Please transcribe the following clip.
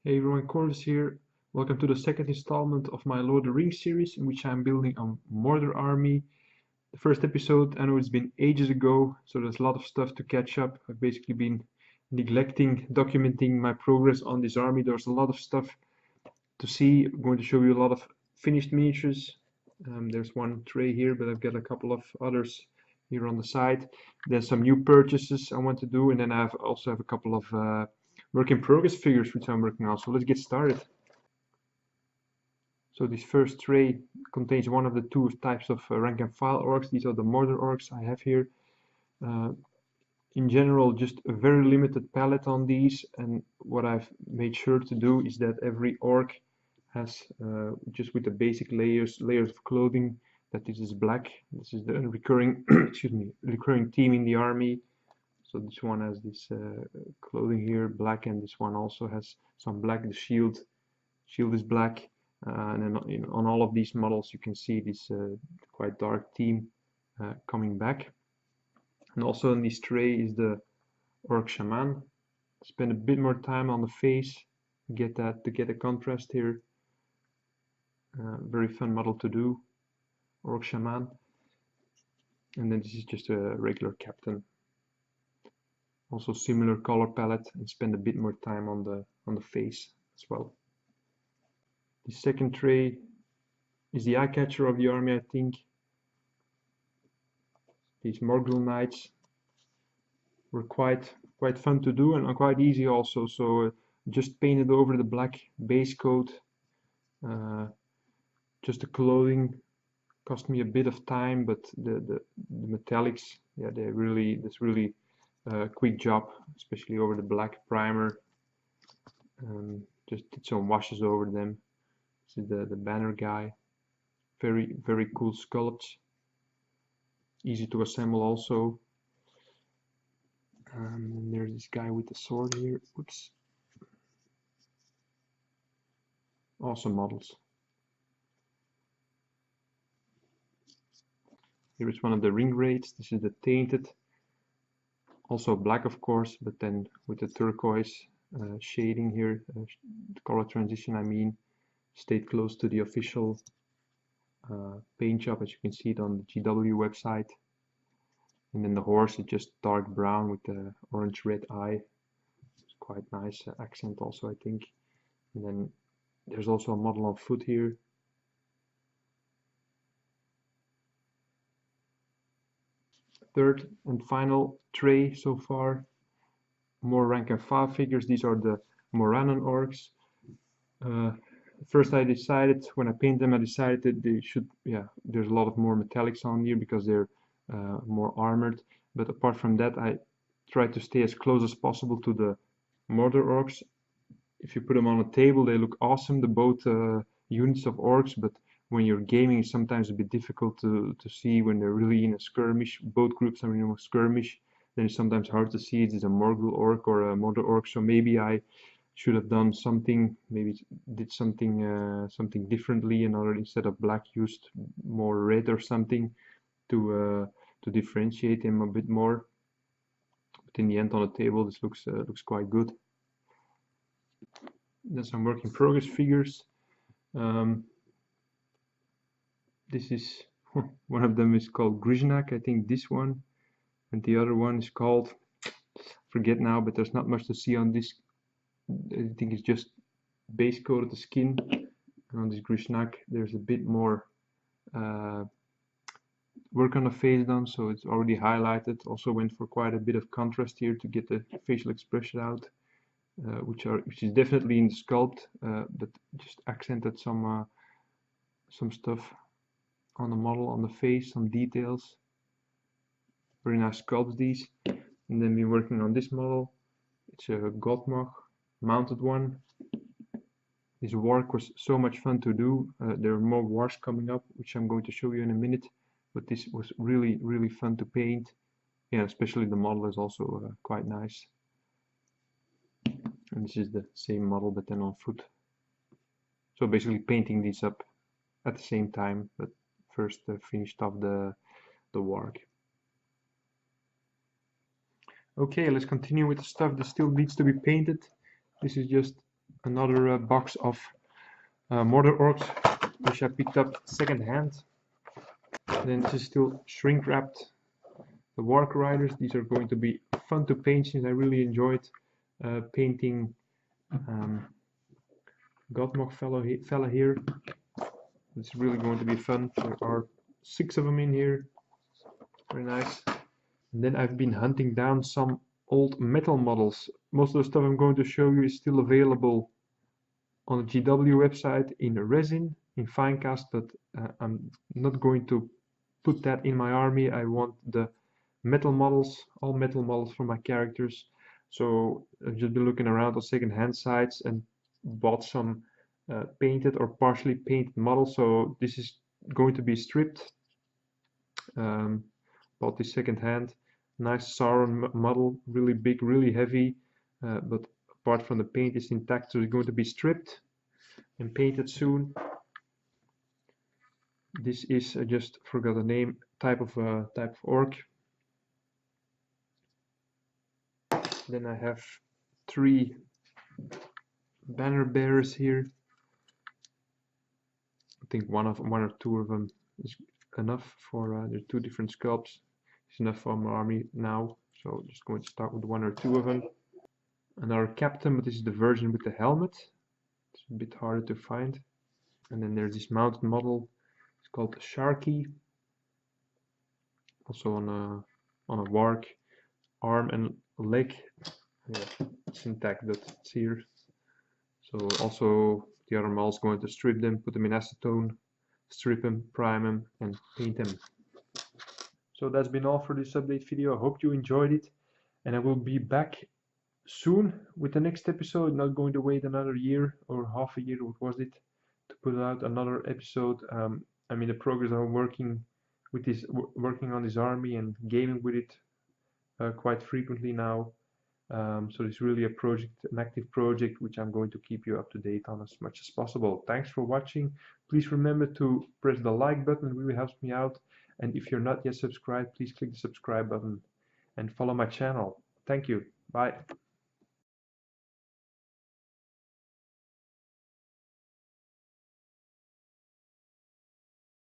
Hey everyone, Corvus here. Welcome to the second installment of my Lord of the Rings series, in which I'm building a Mordor army. The first episode, I know it's been ages ago, so there's a lot of stuff to catch up. I've basically been neglecting documenting my progress on this army. There's a lot of stuff to see. I'm going to show you a lot of finished miniatures. There's one tray here, but I've got a couple of others here on the side. There's some new purchases I want to do, and then I also have a couple of work in progress figures which I'm working on. So let's get started. So this first tray contains one of the two types of rank and file orcs. These are the Mordor orcs I have here. In general, just a very limited palette on these, and what I've made sure to do is that every orc has just with the basic layers of clothing, that this is black. This is the recurring excuse me, recurring theme in the army. So this one has this clothing here, black, and this one also has some black. The shield is black, and then on all of these models you can see this quite dark theme coming back. And also in this tray is the Orc Shaman. Spend a bit more time on the face to get a contrast here. Very fun model to do, Orc Shaman. And then this is just a regular captain. Also similar color palette, and spend a bit more time on the face as well. The second tray is the eye catcher of the army, I think. These Morgul Knights were quite fun to do and quite easy also. So just painted over the black base coat. Just the clothing cost me a bit of time, but the metallics, yeah, that's really a quick job, especially over the black primer. Just did some washes over them. This is the banner guy. Very cool sculpts. Easy to assemble also. And there's this guy with the sword here. Oops. Awesome models. Here is one of the ring raids. This is the tainted. Also black, of course, but then with the turquoise shading here, the color transition, I mean, stayed close to the official paint job, as you can see it on the GW website. And then the horse is just dark brown with the orange-red eye. It's quite nice accent also, I think. And then there's also a model on foot here. Third and final tray so far. More rank and file figures. These are the Murano orcs. First I decided, when I paint them, I decided that they should, there's a lot of more metallics on here because they're more armored. But apart from that, I tried to stay as close as possible to the Mordor orcs. If you put them on a table, they look awesome, the both units of orcs, but when you're gaming, it's sometimes a bit difficult to see when they're really in a skirmish. Both groups are in a skirmish, then it's sometimes hard to see if it's a Morgul orc or a Mordor orc. So maybe I should have done something, maybe did something differently, and instead of black used more red or something to differentiate them a bit more. But in the end, on the table, this looks quite good. Then some work in progress figures. This is one of them is called Grishnak, I think this one, and the other one is called, forget now, but there's not much to see on this. I think it's just base coated the skin. And on this Grishnak there's a bit more work on the face done, so it's already highlighted. Also went for quite a bit of contrast here to get the facial expression out, which is definitely in the sculpt, but just accented some stuff on the model, on the face, some details. Very nice sculpts these. And then we're working on this model. It's a Godmog mounted one. This warg was so much fun to do. There are more wars coming up, which I'm going to show you in a minute. But this was really fun to paint. Yeah, especially the model is also quite nice. And this is the same model, but then on foot. So basically painting these up at the same time, but first finished off the warg. Okay, let's continue with the stuff that still needs to be painted. This is just another box of mortar orcs, which I picked up second hand. Then this is still shrink wrapped. The Wark Riders, these are going to be fun to paint since I really enjoyed painting Godmog fella here. It's really going to be fun. There are 6 of them in here. Very nice. And then I've been hunting down some old metal models. Most of the stuff I'm going to show you is still available on the GW website in resin, in Finecast, but I'm not going to put that in my army. I want the metal models, all metal models for my characters. So I've just been looking around on second-hand sites and bought some painted or partially painted models. So this is going to be stripped. Bought this second-hand. Nice Sauron model, really big, really heavy, but apart from the paint is intact, so it's going to be stripped and painted soon. This is I just forgot the name, type of orc. Then I have 3 banner bearers here. I think one or two of them is enough for. There's 2 different sculpts. It's enough for my army now. So just going to start with 1 or 2 of them. Another captain, but this is the version with the helmet. It's a bit harder to find. And then there's this mounted model. It's called Sharky. Also on a Wark. Arm and leg. Yeah, it's intact, but it's here. So also the other models going to strip them, put them in acetone, strip them, prime them, and paint them. So that's been all for this update video. I hope you enjoyed it, and I will be back soon with the next episode. Not going to wait another year or half a year, what was it, to put out another episode. I'm in the progress of working on this army and gaming with it quite frequently now. So it's really an active project, which I'm going to keep you up to date on as much as possible. Thanks for watching. Please remember to press the like button, it really helps me out. And if you're not yet subscribed, please click the subscribe button and follow my channel. Thank you. Bye.